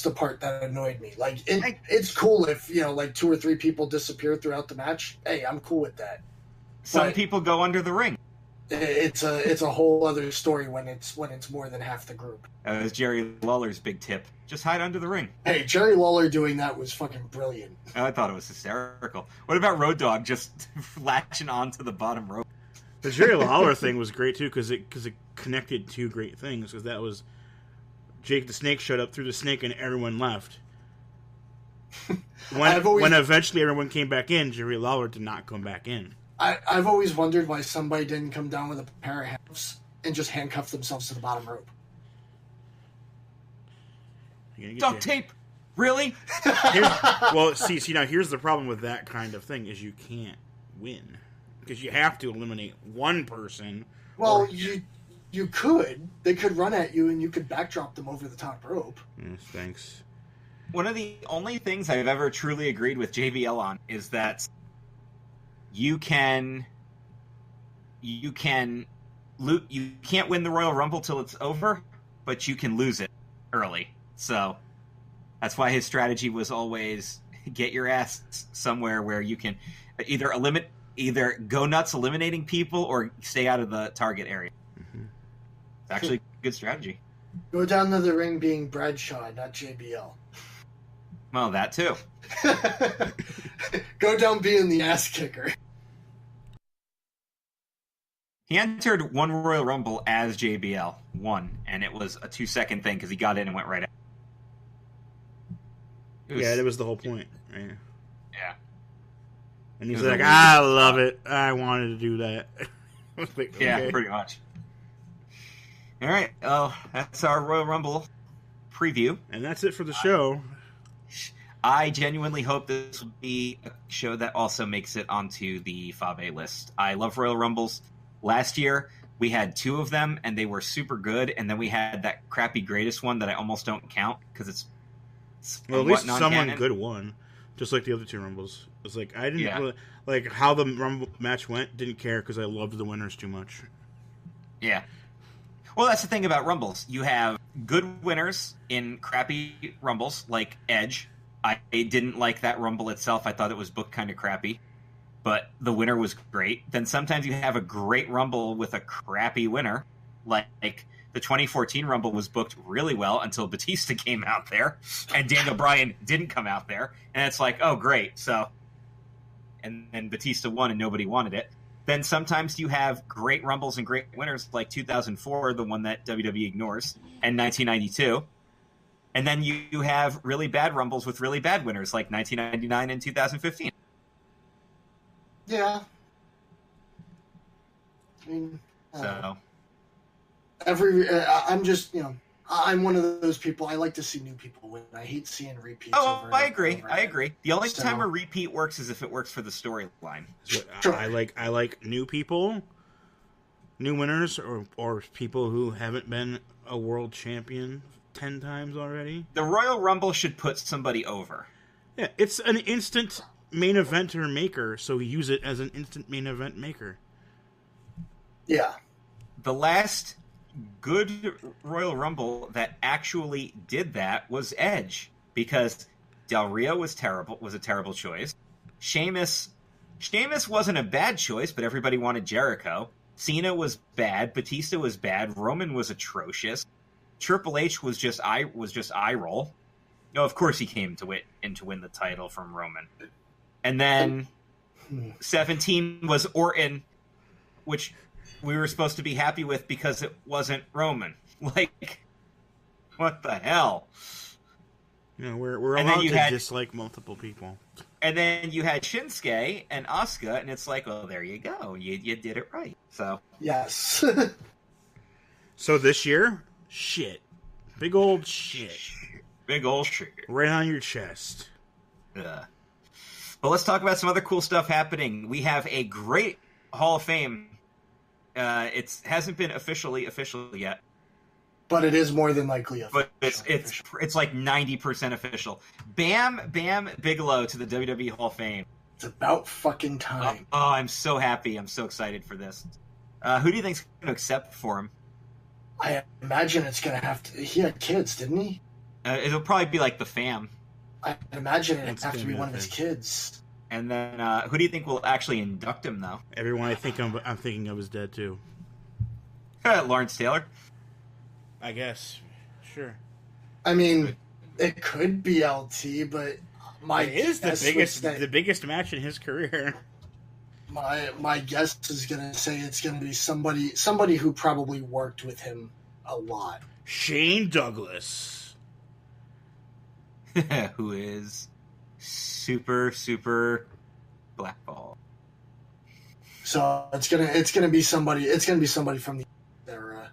the part that annoyed me. Like, it's cool if, like 2 or 3 people disappear throughout the match. Hey, I'm cool with that. Some people go under the ring. It's a whole other story when it's more than half the group. That was Jerry Lawler's big tip. Just hide under the ring. Hey, Jerry Lawler doing that was fucking brilliant. I thought it was hysterical. What about Road Dogg just latching onto the bottom rope? The Jerry Lawler thing was great too because it connected 2 great things. Because that was Jake the Snake showed up through the snake and everyone left. When eventually everyone came back in, Jerry Lawler did not come back in. I've always wondered why somebody didn't come down with a pair of handcuffs and just handcuff themselves to the bottom rope. Duct tape? Really? Now here's the problem with that kind of thing is you can't win. Because you have to eliminate one person. Well, you could. They could run at you and you could backdrop them over the top rope. Yes, thanks. One of the only things I've ever truly agreed with JBL on is that you can't win the Royal Rumble till it's over, but you can lose it early. So that's why his strategy was always get your ass somewhere where you can either go nuts eliminating people or stay out of the target area. Mm-hmm. It's actually a good strategy. Go down to the ring being Bradshaw, not JBL. Well, that too. Go down being the ass kicker. He entered one Royal Rumble as JBL, and it was a 2-second thing because he got in and went right out. That was the whole point. Right? Yeah. And he's like, I love it. I wanted to do that. Like, yeah, okay. Pretty much. All right. Oh, that's our Royal Rumble preview. And that's it for the show. I genuinely hope this will be a show that also makes it onto the Fabe list. I love Royal Rumbles. Last year, we had 2 of them, and they were super good. And then we had that crappy greatest one that I almost don't count because it's at least someone good won, just like the other 2 Rumbles. It's like I didn't really, like how the Rumble match went. Didn't care because I loved the winners too much. Yeah. Well, that's the thing about Rumbles. You have good winners in crappy Rumbles, like Edge. I didn't like that Rumble itself. I thought it was booked kind of crappy. But the winner was great. Then sometimes you have a great Rumble with a crappy winner. Like the 2014 Rumble was booked really well until Batista came out there. And Daniel Bryan didn't come out there. And it's like, oh, great. So, and then Batista won and nobody wanted it. Then sometimes you have great Rumbles and great winners, like 2004, the one that WWE ignores, and 1992. And then you have really bad Rumbles with really bad winners, like 1999 and 2015. Yeah. I mean, I'm just, I'm one of those people. I like to see new people win. I hate seeing repeats. I agree. The only time a repeat works is if it works for the storyline. Sure. I like new people, new winners, or people who haven't been a world champion 10 times already. The Royal Rumble should put somebody over. Yeah, it's an instant main eventer maker, so we use it as an instant main event maker. Yeah. The last good Royal Rumble that actually did that was Edge, because Del Rio was a terrible choice. Sheamus wasn't a bad choice, but everybody wanted Jericho. Cena was bad. Batista was bad. Roman was atrocious. Triple H was just eye roll. No, of course he came to win the title from Roman. And then 17 was Orton, which we were supposed to be happy with because it wasn't Roman. Like, what the hell? We're allowed to dislike multiple people. And then you had Shinsuke and Asuka, and it's like, oh, there you go. You did it right. So yes. So this year, shit. Big old shit. Big old shit. Right on your chest. But let's talk about some other cool stuff happening. We have a great Hall of Fame. It hasn't been official yet. But it is more than likely official. But it's like 90% official. Bam Bigelow to the WWE Hall of Fame. It's about fucking time. Oh, I'm so happy. I'm so excited for this. Who do you think's going to accept for him? I imagine it's going to have to... He had kids, didn't he? It'll probably be like the fam. I'd imagine it'd It's have to gonna be be one of the his thing. kids. And then who do you think will actually induct him, though? Everyone I'm thinking of is dead too. Lawrence Taylor. I guess. Sure. I mean, it could be LT, but It is the biggest match in his career. My guess is gonna say it's gonna be somebody who probably worked with him a lot. Shane Douglas. Who is super blackball. So it's gonna be somebody from the era.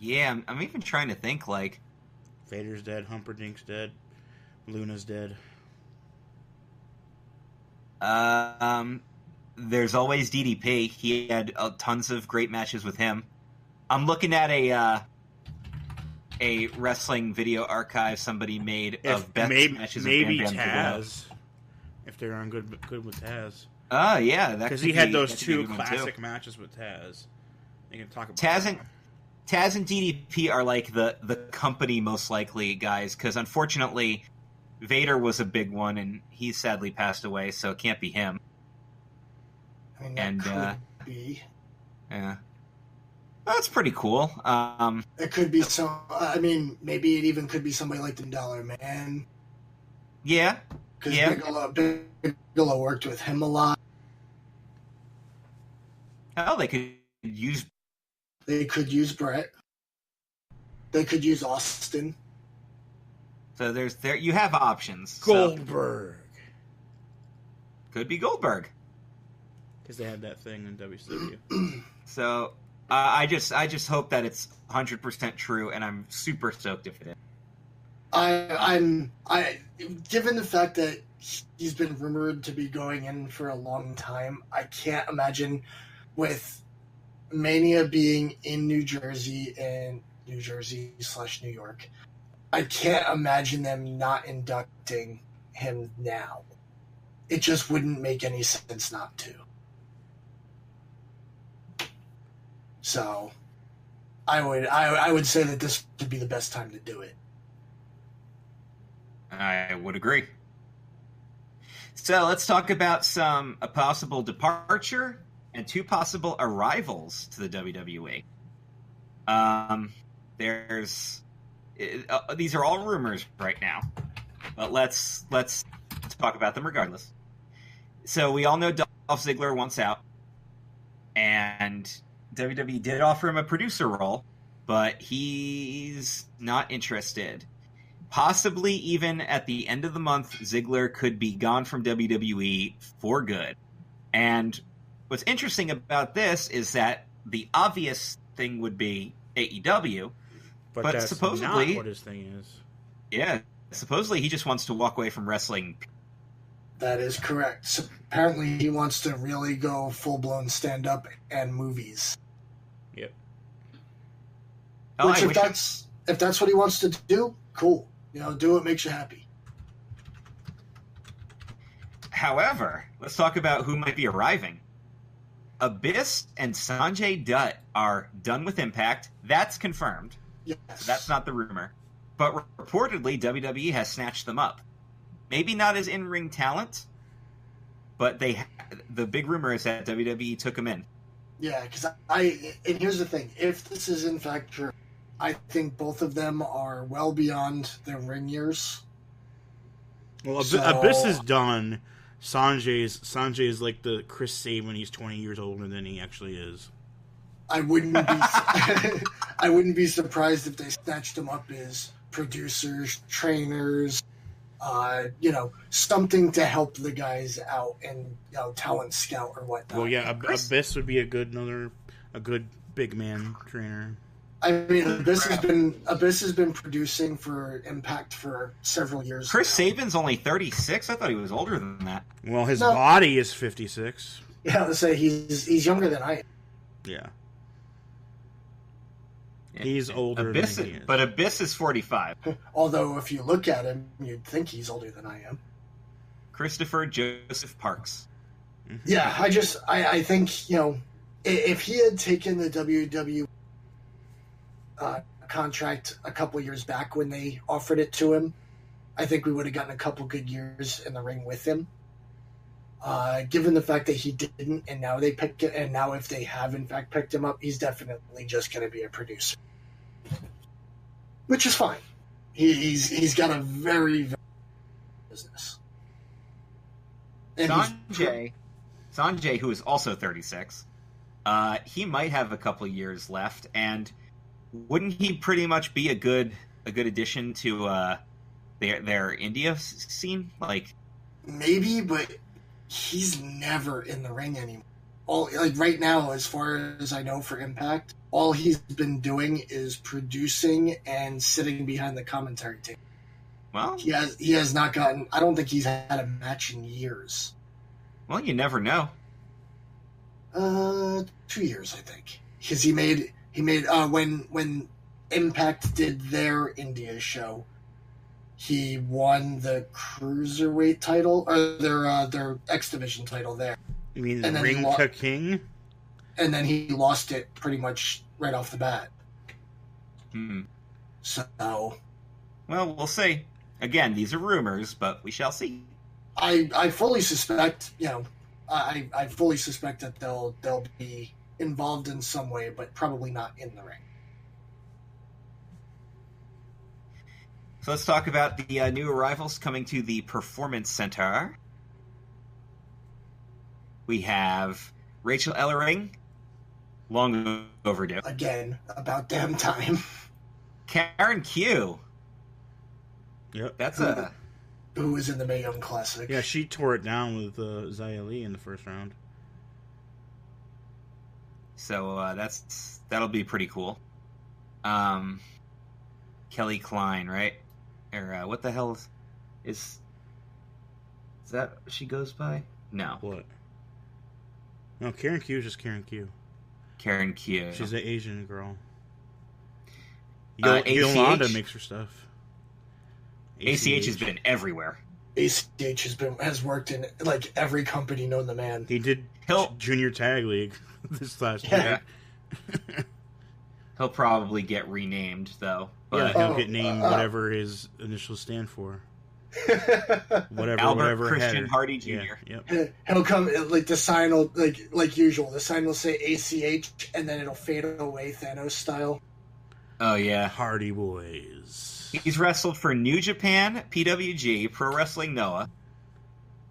Yeah, I'm even trying to think, like... Vader's dead, Humperdink's dead, Luna's dead. There's always DDP. He had tons of great matches with him. I'm looking at a wrestling video archive somebody made of best matches maybe of Bam Bigelow. Taz, if they're on good with Taz. Oh, yeah. Because he had those two classic matches with Taz. They can talk about Taz and DDP are like the company most likely guys, because unfortunately Vader was a big one and he sadly passed away, so it can't be him. I mean, that could be. Yeah. That's pretty cool. It could be I mean, maybe it even could be somebody like the Dollar Man. Yeah. Because Bigelow worked with him a lot. Oh, they could use Brett. They could use Austin. So you have options. Goldberg. So, could be Goldberg. Because they had that thing in WCW. So I just hope that it's 100% true, and I'm super stoked if it is. I'm given the fact that he's been rumored to be going in for a long time, I can't imagine with Mania being in New Jersey and New Jersey/New York, I can't imagine them not inducting him now. It just wouldn't make any sense not to. So, I would say that this would be the best time to do it. I would agree. So let's talk about a possible departure and 2 possible arrivals to the WWE. These are all rumors right now, but let's talk about them regardless. So we all know Dolph Ziggler wants out, and WWE did offer him a producer role, but he's not interested. Possibly even at the end of the month, Ziggler could be gone from WWE for good. And what's interesting about this is that the obvious thing would be AEW, but that's supposedly not what his thing is. Yeah, supposedly he just wants to walk away from wrestling. That is correct. So apparently he wants to really go full-blown stand-up and movies. Yep. Which, if that's what he wants to do, cool. Do what makes you happy. However, let's talk about who might be arriving. Abyss and Sonjay Dutt are done with Impact. That's confirmed. Yes. So that's not the rumor. But reportedly, WWE has snatched them up. Maybe not as in-ring talent, but the big rumor is that WWE took them in. Yeah, because and here's the thing. If this is in fact true, I think both of them are well beyond their ring years. Well, Abyss is done. Sanjay's like the Chris Sabin. He's 20 years older than he actually is. I wouldn't be surprised if they snatched him up as producers, trainers, something to help the guys out and talent scout or whatnot. Well, yeah, Abyss would be a good big man trainer. I mean, Abyss has been producing for Impact for several years. Chris Sabin's only 36. I thought he was older than that. Well, his body is 56. Yeah, let's say he's younger than I am. Yeah. He's older than he is. But Abyss is 45. Although, if you look at him, you'd think he's older than I am. Christopher Joseph Parks. Mm-hmm. Yeah, I think, if he had taken the WWE contract a couple years back when they offered it to him. I think we would have gotten a couple good years in the ring with him. Given the fact that he didn't, and now they picked it, and now if they have in fact picked him up, he's definitely just going to be a producer, which is fine. He's got a very, very business. And Sonjay, who is also 36, he might have a couple years left, and wouldn't he pretty much be a good addition to their India scene? Like, maybe, but he's never in the ring anymore. Right now, as far as I know for Impact, all he's been doing is producing and sitting behind the commentary table. Well, he has not gotten. I don't think he's had a match in years. Well, you never know. 2 years, I think, because he made when Impact did their India show, he won the cruiserweight title or their X Division title there. You mean the Ring to King? And then he lost it pretty much right off the bat. So, well, we'll see. Again, these are rumors, but we shall see. I fully suspect, I fully suspect that they'll be involved in some way, but probably not in the ring. So let's talk about the new arrivals coming to the Performance Center. We have Rachel Ellering, long overdue. Again, about damn time. Karen Q. Yep. That's who was in the Mae Young Classic. Yeah, she tore it down with Xia Li in the first round. So that'll be pretty cool. Kelly Klein, right? Or what the hell is that what she goes by? No. What? No, Karen Q is just Karen Q. Karen Q. She's an Asian girl. Yolanda makes her stuff. ACH has been everywhere. ACH has worked in like every company known the man. He did Junior Tag League this last year. He'll probably get renamed though. But he'll get named whatever his initials stand for. whatever Christian Hardy Jr. Yeah, yep. He'll come like the sign will like usual. The sign will say ACH and then it'll fade away Thanos style. Oh yeah, Hardy Boys. He's wrestled for New Japan, PWG, Pro Wrestling Noah,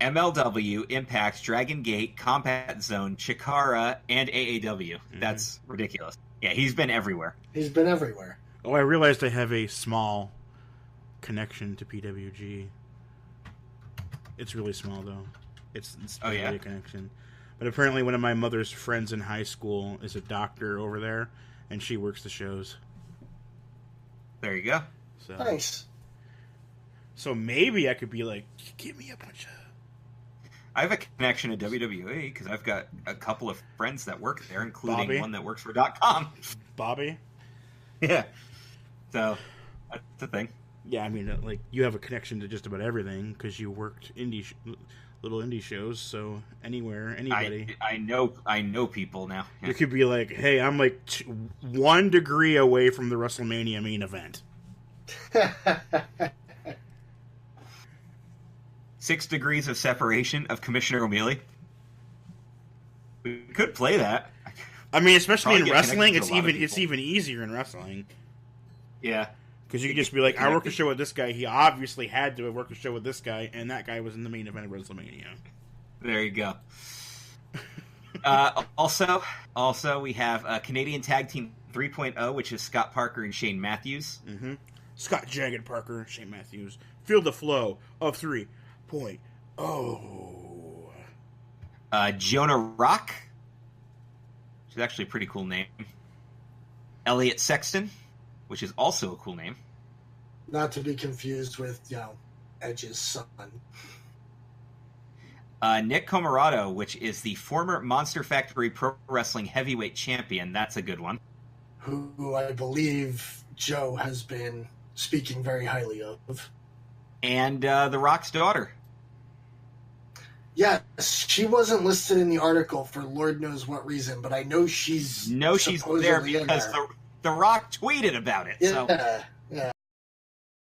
MLW, Impact, Dragon Gate, Combat Zone, Chikara, and AAW. Mm-hmm. That's ridiculous. Yeah, he's been everywhere. He's been everywhere. Oh, I realized I have a small connection to PWG. It's really small, though. It's barely a connection. But apparently one of my mother's friends in high school is a doctor over there, and she works the shows. There you go. So, nice. So maybe I could be like, give me a bunch of... I have a connection to WWE because I've got a couple of friends that work there, including Bobby? One that works for .com. Bobby? Yeah. So, that's the thing. Yeah, I mean, like, you have a connection to just about everything because you worked little indie shows, so anywhere, anybody. I know people now. Yeah. You could be like, hey, I'm like 1 degree away from the WrestleMania main event. 6 degrees of separation of Commissioner O'Mealy. We could play that. I mean, especially in wrestling, it's even easier in wrestling. Yeah. Because you can just be like, I worked a show with this guy. He obviously had to have worked a show with this guy, and that guy was in the main event of WrestleMania. There you go. Also, we have Canadian Tag Team 3.0, which is Scott Parker and Shane Matthews. Mm-hmm. Scott Jagged Parker, Shane Matthews. Feel the flow of 3.0. Jonah Rock, which is actually a pretty cool name. Elliot Sexton, which is also a cool name. Not to be confused with, Edge's son. Nick Comoroto, which is the former Monster Factory Pro Wrestling Heavyweight Champion. That's a good one. Who I believe Joe has been speaking very highly of. And The Rock's daughter. Yeah, she wasn't listed in the article for Lord knows what reason, but I know she's there because The Rock tweeted about it. Yeah. So